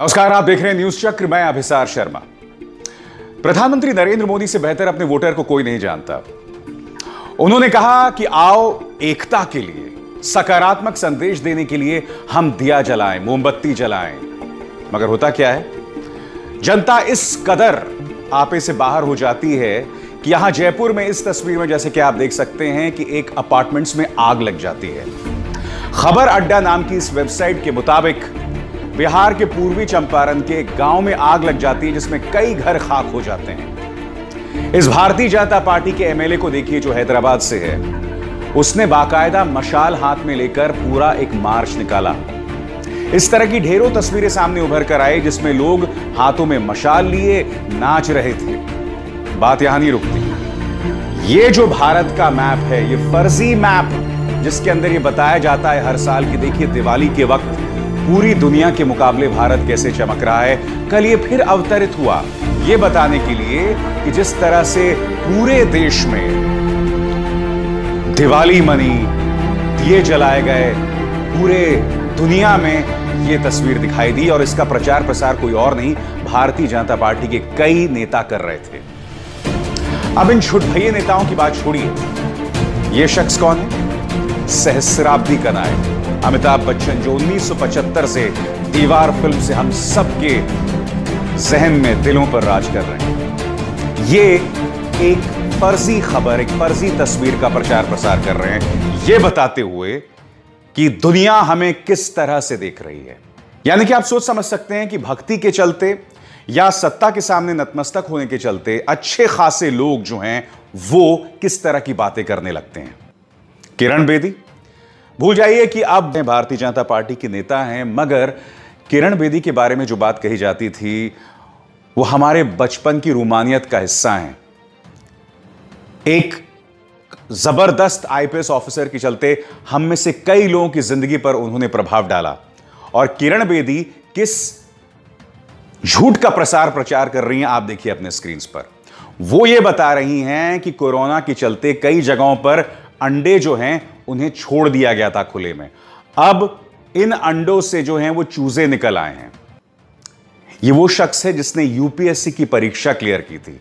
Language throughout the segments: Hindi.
नमस्कार, आप देख रहे हैं न्यूज चक्र। मैं अभिसार शर्मा। प्रधानमंत्री नरेंद्र मोदी से बेहतर अपने वोटर को कोई नहीं जानता। उन्होंने कहा कि आओ एकता के लिए, सकारात्मक संदेश देने के लिए हम दिया जलाएं, मोमबत्ती जलाएं। मगर होता क्या है, जनता इस कदर आपे से बाहर हो जाती है कि यहां जयपुर में इस तस्वीर में जैसे कि आप देख सकते हैं कि एक अपार्टमेंट्स में आग लग जाती है। खबर अड्डा नाम की इस वेबसाइट के मुताबिक बिहार के पूर्वी चंपारण के एक गांव में आग लग जाती है, जिसमें कई घर खाक हो जाते हैं। इस भारतीय जनता पार्टी के एमएलए को देखिए, जो हैदराबाद से है। उसने बाकायदा मशाल हाथ में लेकर पूरा एक मार्च निकाला। इस तरह की ढेरों तस्वीरें सामने उभर कर आई, जिसमें लोग हाथों में मशाल लिए नाच रहे थे। बात यहां नहीं रुकती। ये जो भारत का मैप है, ये फर्जी मैप, जिसके अंदर ये बताया जाता है हर साल कि देखिए दिवाली के वक्त पूरी दुनिया के मुकाबले भारत कैसे चमक रहा है, कल ये फिर अवतरित हुआ ये बताने के लिए कि जिस तरह से पूरे देश में दिवाली मनी, दिए जलाए गए, पूरे दुनिया में ये तस्वीर दिखाई दी। और इसका प्रचार प्रसार कोई और नहीं, भारतीय जनता पार्टी के कई नेता कर रहे थे। अब इन छुटभइये नेताओं की बात छोड़िए, ये शख्स कौन है? सहस्राब्दी का नायक अमिताभ बच्चन, जो 1975 से दीवार फिल्म से हम सबके जहन में, दिलों पर राज कर रहे हैं। ये एक फर्जी खबर, एक फर्जी तस्वीर का प्रचार प्रसार कर रहे हैं, ये बताते हुए कि दुनिया हमें किस तरह से देख रही है। यानी कि आप सोच समझ सकते हैं कि भक्ति के चलते या सत्ता के सामने नतमस्तक होने के चलते अच्छे खासे लोग जो हैं वो किस तरह की बातें करने लगते हैं। किरण बेदी, भूल जाइए कि अब भारतीय जनता पार्टी के नेता हैं, मगर किरण बेदी के बारे में जो बात कही जाती थी वो हमारे बचपन की रूमानियत का हिस्सा हैं। एक जबरदस्त आईपीएस ऑफिसर के चलते हम में से कई लोगों की जिंदगी पर उन्होंने प्रभाव डाला। और किरण बेदी किस झूठ का प्रचार कर रही हैं, आप देखिए अपने स्क्रीन पर। वो ये बता रही हैं कि कोरोना के चलते कई जगहों पर अंडे जो हैं उन्हें छोड़ दिया गया था खुले में। अब इन अंडों से जो हैं वो चूजे निकल आए हैं। ये वो शख्स है जिसने यूपीएससी की परीक्षा क्लियर की थी।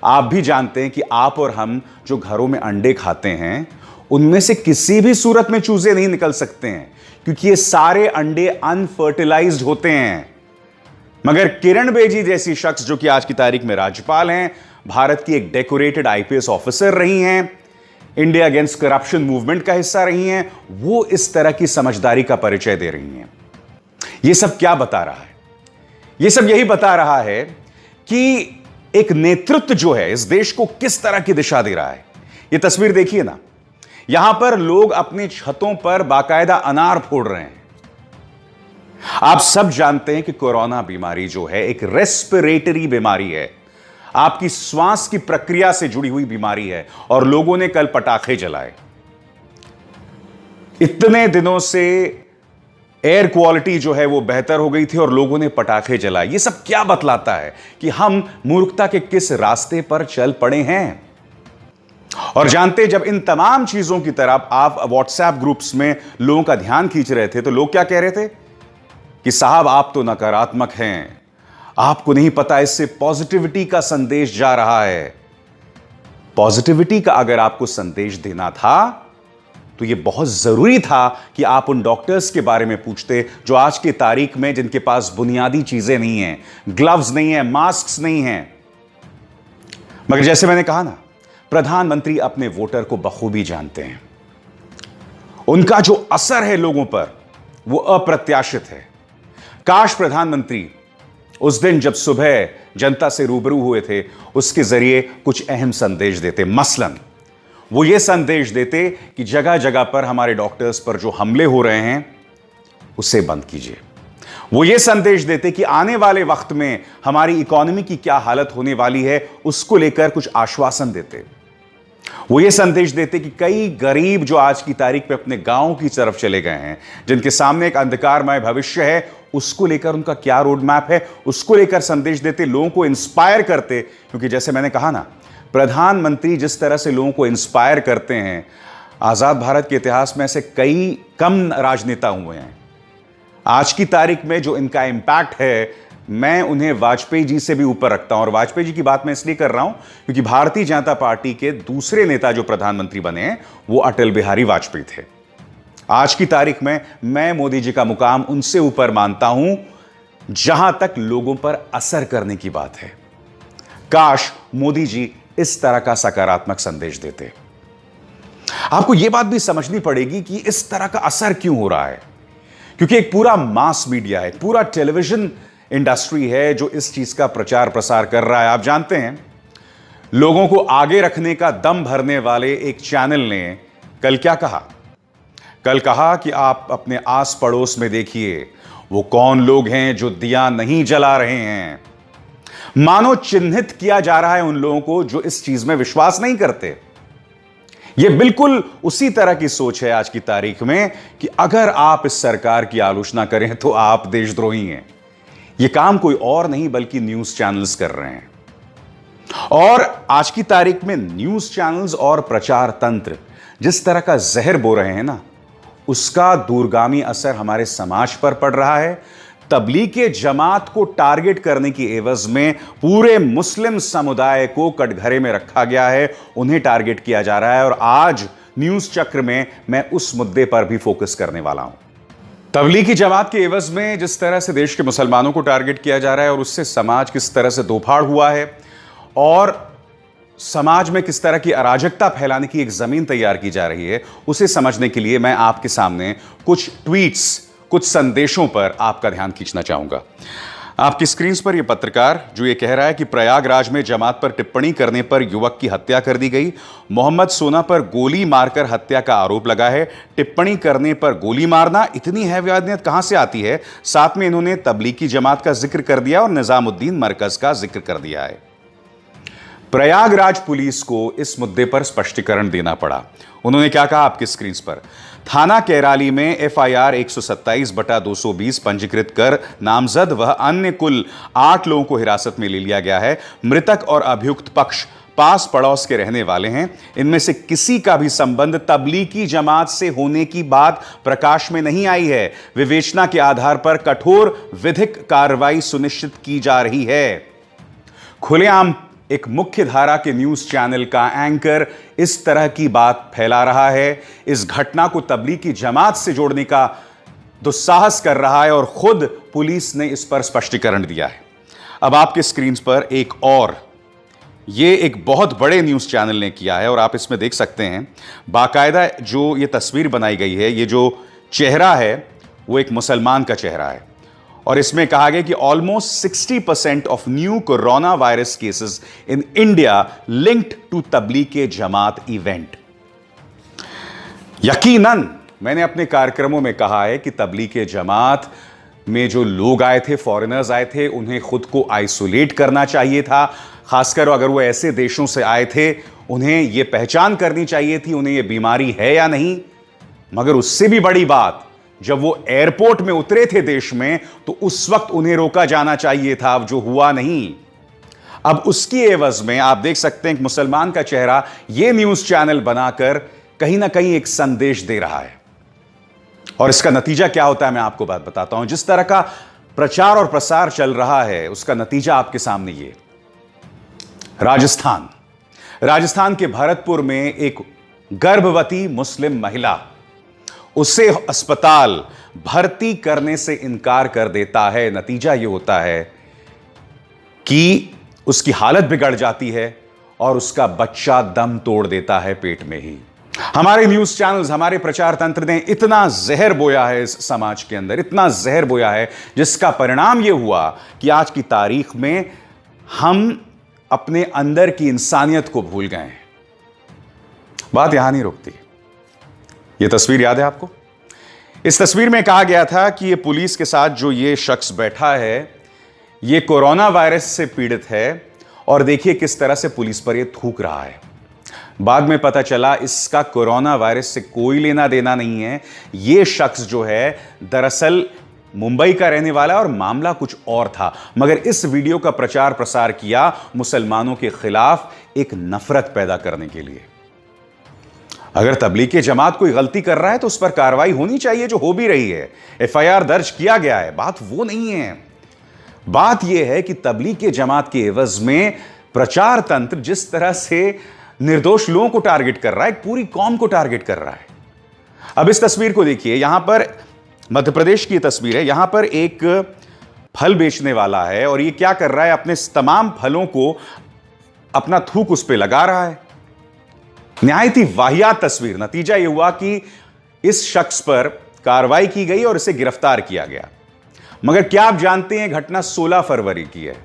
आप भी जानते हैं कि आप और हम जो घरों में अंडे खाते हैं उनमें से किसी भी सूरत में चूजे नहीं निकल सकते हैं, क्योंकि ये सारे अंडे अनफर्टिलाइज्ड होते हैं। मगर किरण बेदी जैसी शख्स, जो कि आज की तारीख में राज्यपाल हैं, भारत की एक डेकोरेटेड आईपीएस ऑफिसर रही हैं, इंडिया अगेंस्ट करप्शन मूवमेंट का हिस्सा रही हैं, वो इस तरह की समझदारी का परिचय दे रही हैं। ये सब क्या बता रहा है? ये सब यही बता रहा है कि एक नेतृत्व जो है इस देश को किस तरह की दिशा दे रहा है। ये तस्वीर देखिए ना, यहां पर लोग अपनी छतों पर बाकायदा अनार फोड़ रहे हैं। आप सब जानते हैं कि कोरोना बीमारी जो है एक रेस्पिरेटरी बीमारी है, आपकी श्वास की प्रक्रिया से जुड़ी हुई बीमारी है। और लोगों ने कल पटाखे जलाए। इतने दिनों से एयर क्वालिटी जो है वो बेहतर हो गई थी और लोगों ने पटाखे जलाए। ये सब क्या बतलाता है कि हम मूर्खता के किस रास्ते पर चल पड़े हैं। और जानते, जब इन तमाम चीजों की तरफ आप व्हाट्सएप ग्रुप्स में लोगों का ध्यान खींच रहे थे तो लोग क्या कह रहे थे कि साहब आप तो नकारात्मक हैं, आपको नहीं पता इससे पॉजिटिविटी का संदेश जा रहा है। पॉजिटिविटी का अगर आपको संदेश देना था तो यह बहुत जरूरी था कि आप उन डॉक्टर्स के बारे में पूछते जो आज की तारीख में जिनके पास बुनियादी चीजें नहीं हैं, ग्लव्स नहीं है, मास्क नहीं है। मगर जैसे मैंने कहा ना, प्रधानमंत्री अपने वोटर को बखूबी जानते हैं। उनका जो असर है लोगों पर वो अप्रत्याशित है। काश प्रधानमंत्री उस दिन जब सुबह जनता से रूबरू हुए थे उसके जरिए कुछ अहम संदेश देते। मसलन वो ये संदेश देते कि जगह जगह पर हमारे डॉक्टर्स पर जो हमले हो रहे हैं उसे बंद कीजिए। वो ये संदेश देते कि आने वाले वक्त में हमारी इकोनॉमी की क्या हालत होने वाली है उसको लेकर कुछ आश्वासन देते। वो ये संदेश देते कि कई गरीब जो आज की तारीख में अपने गांव की तरफ चले गए हैं, जिनके सामने एक अंधकारमय भविष्य है, उसको लेकर उनका क्या रोड मैप है, उसको लेकर संदेश देते, लोगों को इंस्पायर करते। क्योंकि जैसे मैंने कहा ना, प्रधानमंत्री जिस तरह से लोगों को इंस्पायर करते हैं, आजाद भारत के इतिहास में ऐसे कई कम राजनेता हुए हैं। आज की तारीख में जो इनका इंपैक्ट है, मैं उन्हें वाजपेयी जी से भी ऊपर रखता हूं। और वाजपेयी जी की बात मैं इसलिए कर रहा हूं क्योंकि भारतीय जनता पार्टी के दूसरे नेता जो प्रधानमंत्री बने हैं वो अटल बिहारी वाजपेयी थे। आज की तारीख में मैं मोदी जी का मुकाम उनसे ऊपर मानता हूं जहां तक लोगों पर असर करने की बात है। काश मोदी जी इस तरह का सकारात्मक संदेश देते। आपको यह बात भी समझनी पड़ेगी कि इस तरह का असर क्यों हो रहा है, क्योंकि एक पूरा मास मीडिया है, पूरा टेलीविजन इंडस्ट्री है जो इस चीज का प्रचार प्रसार कर रहा है। आप जानते हैं, लोगों को आगे रखने का दम भरने वाले एक चैनल ने कल क्या कहा? कल कहा कि आप अपने आस पड़ोस में देखिए वो कौन लोग हैं जो दिया नहीं जला रहे हैं। मानो चिन्हित किया जा रहा है उन लोगों को जो इस चीज में विश्वास नहीं करते। यह बिल्कुल उसी तरह की सोच है आज की तारीख में कि अगर आप इस सरकार की आलोचना करें तो आप देशद्रोही हैं। यह काम कोई और नहीं बल्कि न्यूज चैनल्स कर रहे हैं। और आज की तारीख में न्यूज चैनल्स और प्रचार तंत्र जिस तरह का जहर बो रहे हैं ना, उसका दूरगामी असर हमारे समाज पर पड़ रहा है। तबलीगी जमात को टारगेट करने की एवज में पूरे मुस्लिम समुदाय को कटघरे में रखा गया है, उन्हें टारगेट किया जा रहा है। और आज न्यूज चक्र में मैं उस मुद्दे पर भी फोकस करने वाला हूं। तबलीगी जमात के एवज में जिस तरह से देश के मुसलमानों को टारगेट किया जा रहा है और उससे समाज किस तरह से दोफाड़ हुआ है और समाज में किस तरह की अराजकता फैलाने की एक जमीन तैयार की जा रही है, उसे समझने के लिए मैं आपके सामने कुछ ट्वीट्स, कुछ संदेशों पर आपका ध्यान खींचना चाहूंगा। आपकी स्क्रीन पर यह पत्रकार जो यह कह रहा है कि प्रयागराज में जमात पर टिप्पणी करने पर युवक की हत्या कर दी गई। मोहम्मद सोना पर गोली मारकर हत्या का आरोप लगा है। टिप्पणी करने पर गोली मारना, इतनी हैवानियत कहां से आती है? साथ में इन्होंने तबलीगी जमात का जिक्र कर दिया और निजामुद्दीन मरकज का जिक्र कर दिया है। प्रयागराज पुलिस को इस मुद्दे पर स्पष्टीकरण देना पड़ा। उन्होंने क्या कहा आपकी स्क्रीन पर? थाना कैराली में एफआईआर 127/220 पंजीकृत कर नामजद व अन्य कुल 8 लोगों को हिरासत में ले लिया गया है। मृतक और अभियुक्त पक्ष पास पड़ोस के रहने वाले हैं। इनमें से किसी का भी संबंध तबलीगी जमात से होने की बात प्रकाश में नहीं आई है। विवेचना के आधार पर कठोर विधिक कार्रवाई सुनिश्चित की जा रही है। खुलेआम एक मुख्य धारा के न्यूज चैनल का एंकर इस तरह की बात फैला रहा है, इस घटना को तबलीगी जमात से जोड़ने का दुस्साहस कर रहा है और खुद पुलिस ने इस पर स्पष्टीकरण दिया है। अब आपके स्क्रीन पर एक और, ये एक बहुत बड़े न्यूज चैनल ने किया है और आप इसमें देख सकते हैं बाकायदा जो ये तस्वीर बनाई गई है, ये जो चेहरा है वो एक मुसलमान का चेहरा है और इसमें कहा गया कि almost 60% of new corona virus cases in India linked to Tablighi Jamaat event. यकीनन मैंने अपने कार्यक्रमों में कहा है कि तबलीगी जमात में जो लोग आए थे, फॉरेनर्स आए थे, उन्हें खुद को आइसोलेट करना चाहिए था। खासकर अगर वो ऐसे देशों से आए थे, उन्हें यह पहचान करनी चाहिए थी उन्हें यह बीमारी है या नहीं। मगर उससे भी बड़ी बात, जब वो एयरपोर्ट में उतरे थे देश में, तो उस वक्त उन्हें रोका जाना चाहिए था, जो हुआ नहीं। अब उसकी एवज में आप देख सकते हैं कि मुसलमान का चेहरा यह न्यूज चैनल बनाकर कहीं ना कहीं एक संदेश दे रहा है। और इसका नतीजा क्या होता है मैं आपको बात बताता हूं। जिस तरह का प्रचार और प्रसार चल रहा है उसका नतीजा आपके सामने ये। राजस्थान के भरतपुर में एक गर्भवती मुस्लिम महिला, उसे अस्पताल भर्ती करने से इनकार कर देता है। नतीजा यह होता है कि उसकी हालत बिगड़ जाती है और उसका बच्चा दम तोड़ देता है पेट में ही। हमारे न्यूज चैनल्स, हमारे प्रचार तंत्र ने इतना जहर बोया है इस समाज के अंदर, इतना जहर बोया है, जिसका परिणाम यह हुआ कि आज की तारीख में हम अपने अंदर की इंसानियत को भूल गए हैं। बात यहां नहीं रुकती। यह तस्वीर याद है आपको? इस तस्वीर में कहा गया था कि यह पुलिस के साथ जो ये शख्स बैठा है, यह कोरोना वायरस से पीड़ित है और देखिए किस तरह से पुलिस पर यह थूक रहा है। बाद में पता चला इसका कोरोना वायरस से कोई लेना देना नहीं है। यह शख्स जो है दरअसल मुंबई का रहने वाला और मामला कुछ और था, मगर इस वीडियो का प्रचार प्रसार किया मुसलमानों के खिलाफ एक नफरत पैदा करने के लिए। अगर तबलीग जमात कोई गलती कर रहा है तो उस पर कार्रवाई होनी चाहिए, जो हो भी रही है, एफआईआर दर्ज किया गया है। बात वो नहीं है। बात यह है कि तबलीग जमात के एवज में प्रचार तंत्र जिस तरह से निर्दोष लोगों को टारगेट कर रहा है, एक पूरी कौम को टारगेट कर रहा है। अब इस तस्वीर को देखिए, यहां पर मध्य प्रदेश की तस्वीर है। यहां पर एक फल बेचने वाला है और ये क्या कर रहा है, अपने तमाम फलों को अपना थूक उस पर लगा रहा है। निहायत ही वाहियात तस्वीर। नतीजा यह हुआ कि इस शख्स पर कार्रवाई की गई और इसे गिरफ्तार किया गया। मगर क्या आप जानते हैं, घटना 16 फरवरी की है।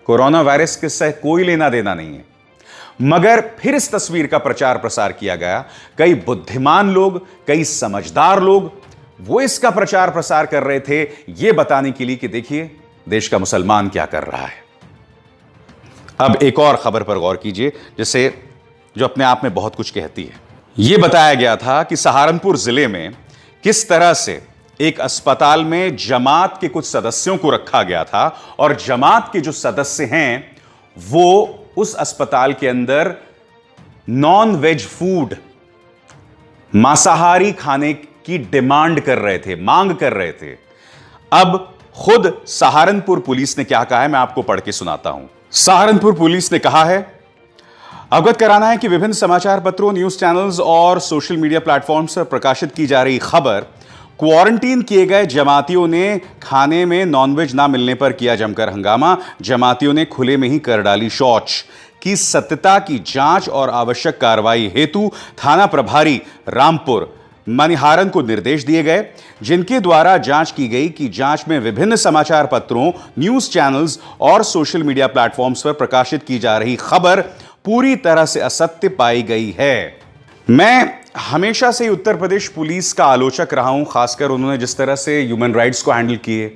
कोरोना वायरस के साथ कोई लेना देना नहीं है, मगर फिर इस तस्वीर का प्रचार प्रसार किया गया। कई बुद्धिमान लोग, कई समझदार लोग वो इसका प्रचार प्रसार कर रहे थे, यह बताने के लिए कि देखिए देश का मुसलमान क्या कर रहा है। अब एक और खबर पर गौर कीजिए, जिसे जो अपने आप में बहुत कुछ कहती है। यह बताया गया था कि सहारनपुर जिले में किस तरह से एक अस्पताल में जमात के कुछ सदस्यों को रखा गया था और जमात के जो सदस्य हैं वो उस अस्पताल के अंदर नॉन वेज फूड, मांसाहारी खाने की डिमांड कर रहे थे, मांग कर रहे थे। अब खुद सहारनपुर पुलिस ने क्या कहा है, मैं आपको पढ़ के सुनाता हूं। सहारनपुर पुलिस ने कहा है, अवगत कराना है कि विभिन्न समाचार पत्रों, न्यूज चैनल्स और सोशल मीडिया प्लेटफॉर्म्स पर प्रकाशित की जा रही खबर, क्वारंटीन किए गए जमातियों ने खाने में नॉनवेज ना मिलने पर किया जमकर हंगामा। जमातियों ने खुले में ही कर डाली शौच की सत्यता की जांच और आवश्यक कार्रवाई हेतु थाना प्रभारी रामपुर मनिहारन को निर्देश दिए गए, जिनके द्वारा जांच की गई कि जांच में विभिन्न समाचार पत्रों, न्यूज चैनल्स और सोशल मीडिया प्लेटफॉर्म्स पर प्रकाशित की जा रही खबर पूरी तरह से असत्य पाई गई है। मैं हमेशा से उत्तर प्रदेश पुलिस का आलोचक रहा हूं, खासकर उन्होंने जिस तरह से ह्यूमन राइट्स को हैंडल किए,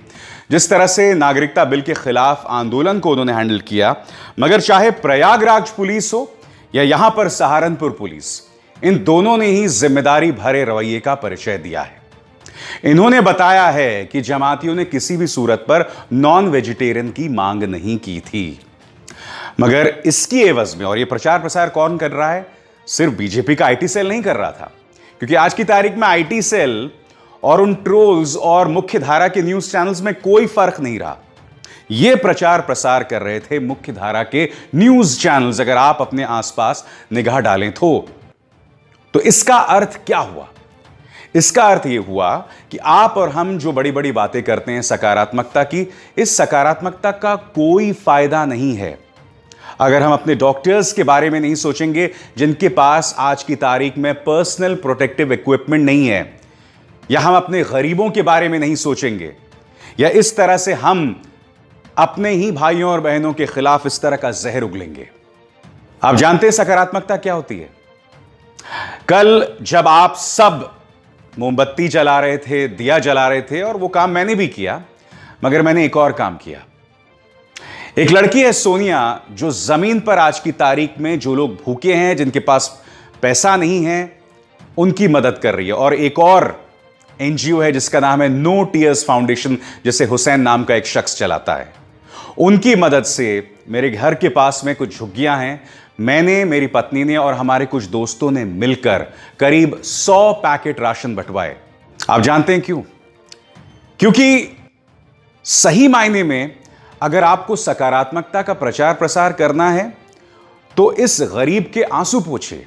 जिस तरह से नागरिकता बिल के खिलाफ आंदोलन को उन्होंने हैंडल किया। मगर चाहे प्रयागराज पुलिस हो या यहां पर सहारनपुर पुलिस, इन दोनों ने ही जिम्मेदारी भरे रवैये का परिचय दिया है। इन्होंने बताया है कि जमातियों ने किसी भी सूरत पर नॉन वेजिटेरियन की मांग नहीं की थी, मगर इसकी एवज में, और यह प्रचार प्रसार कौन कर रहा है, सिर्फ बीजेपी का आईटी सेल नहीं कर रहा था, क्योंकि आज की तारीख में आईटी सेल और उन ट्रोल्स और मुख्य धारा के न्यूज चैनल्स में कोई फर्क नहीं रहा। यह प्रचार प्रसार कर रहे थे मुख्य धारा के न्यूज चैनल्स, अगर आप अपने आसपास निगाह डालें तो इसका अर्थ क्या हुआ? इसका अर्थ यह हुआ कि आप और हम जो बड़ी बड़ी बातें करते हैं सकारात्मकता की, इस सकारात्मकता का कोई फायदा नहीं है अगर हम अपने डॉक्टर्स के बारे में नहीं सोचेंगे, जिनके पास आज की तारीख में पर्सनल प्रोटेक्टिव इक्विपमेंट नहीं है, या हम अपने गरीबों के बारे में नहीं सोचेंगे, या इस तरह से हम अपने ही भाइयों और बहनों के खिलाफ इस तरह का जहर उगलेंगे। आप जानते हैं सकारात्मकता क्या होती है? कल जब आप सब मोमबत्ती जला रहे थे, दिया जला रहे थे, और वो काम मैंने भी किया, मगर मैंने एक और काम किया। एक लड़की है सोनिया, जो जमीन पर आज की तारीख में जो लोग भूखे हैं, जिनके पास पैसा नहीं है, उनकी मदद कर रही है। और एक और एनजीओ है जिसका नाम है नो टीयर्स फाउंडेशन, जिसे हुसैन नाम का एक शख्स चलाता है। उनकी मदद से मेरे घर के पास में कुछ झुग्गियां हैं, मैंने, मेरी पत्नी ने और हमारे कुछ दोस्तों ने मिलकर करीब 100 पैकेट राशन बंटवाए। आप जानते हैं क्यों? क्योंकि सही मायने में अगर आपको सकारात्मकता का प्रचार प्रसार करना है तो इस गरीब के आंसू पोंछिए।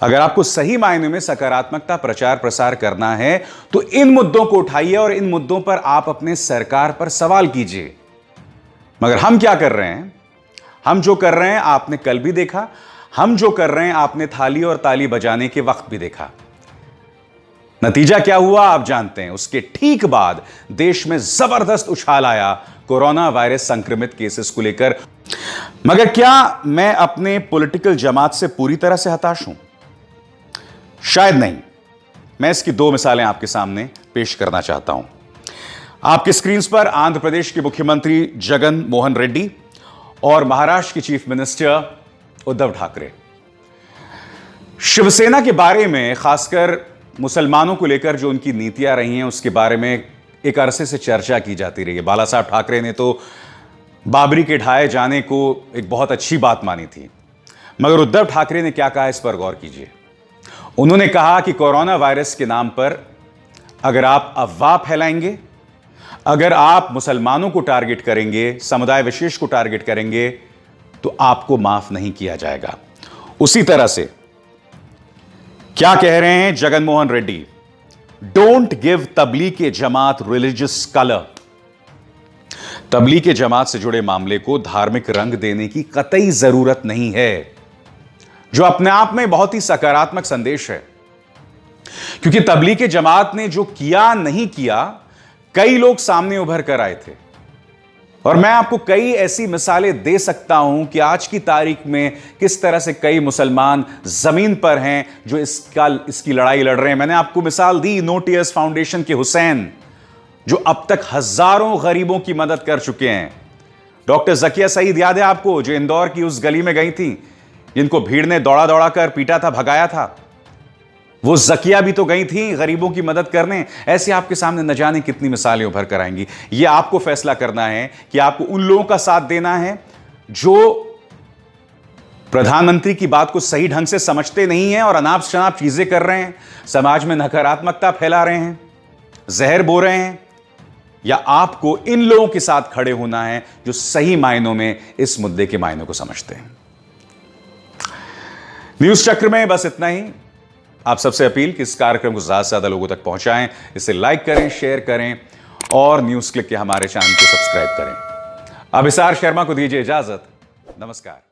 अगर आपको सही मायने में सकारात्मकता प्रचार प्रसार करना है तो इन मुद्दों को उठाइए और इन मुद्दों पर आप अपने सरकार पर सवाल कीजिए। मगर हम क्या कर रहे हैं? हम जो कर रहे हैं आपने कल भी देखा, हम जो कर रहे हैं आपने थाली और ताली बजाने के वक्त भी देखा। नतीजा क्या हुआ आप जानते हैं। उसके ठीक बाद देश में जबरदस्त उछाल आया कोरोना वायरस संक्रमित केसेस को लेकर। मगर क्या मैं अपने पॉलिटिकल जमात से पूरी तरह से हताश हूं? शायद नहीं। मैं इसकी 2 मिसालें आपके सामने पेश करना चाहता हूं। आपके स्क्रीन पर आंध्र प्रदेश के मुख्यमंत्री जगन मोहन रेड्डी और महाराष्ट्र के चीफ मिनिस्टर उद्धव ठाकरे। शिवसेना के बारे में, खासकर मुसलमानों को लेकर जो उनकी नीतियां रही हैं, उसके बारे में एक अरसे से चर्चा की जाती रही है। बाला साहब ठाकरे ने तो बाबरी के ढाए जाने को एक बहुत अच्छी बात मानी थी, मगर उद्धव ठाकरे ने क्या कहा, इस पर गौर कीजिए। उन्होंने कहा कि कोरोना वायरस के नाम पर अगर आप अफवाह फैलाएंगे, अगर आप मुसलमानों को टारगेट करेंगे, समुदाय विशेष को टारगेट करेंगे, तो आपको माफ नहीं किया जाएगा। उसी तरह से क्या कह रहे हैं Jagan Mohan Reddy? Don't give Tablighi Jamaat religious colour. Tablighi Jamaat से जुड़े मामले को धार्मिक रंग देने की कतई जरूरत नहीं है, जो अपने आप में बहुत ही सकारात्मक संदेश है। क्योंकि तबलीग जमात ने जो किया नहीं किया, कई लोग सामने उभर कर आए थे। और मैं आपको कई ऐसी मिसालें दे सकता हूं कि आज की तारीख में किस तरह से कई मुसलमान जमीन पर हैं जो इसकी लड़ाई लड़ रहे हैं। मैंने आपको मिसाल दी नो टीयर्स फाउंडेशन के हुसैन, जो अब तक हजारों गरीबों की मदद कर चुके हैं। डॉक्टर जकिया सईद याद है आपको, जो इंदौर की उस गली में गई थी, जिनको भीड़ ने दौड़ा दौड़ा कर पीटा था, भगाया था। वो जकिया भी तो गई थी गरीबों की मदद करने। ऐसे आपके सामने न जाने कितनी मिसालें उभर कर आएंगी। ये आपको फैसला करना है कि आपको उन लोगों का साथ देना है जो प्रधानमंत्री की बात को सही ढंग से समझते नहीं हैं और अनाप शनाप चीजें कर रहे हैं, समाज में नकारात्मकता फैला रहे हैं, जहर बो रहे हैं, या आपको इन लोगों के साथ खड़े होना है जो सही मायनों में इस मुद्दे के मायनों को समझते हैं। न्यूज चक्र में बस इतना ही। आप सबसे अपील कि इस कार्यक्रम को ज्यादा से ज्यादा लोगों तक पहुंचाएं, इसे लाइक करें, शेयर करें और न्यूज क्लिक के हमारे चैनल को सब्सक्राइब करें। अभिसार शर्मा को दीजिए इजाजत। नमस्कार।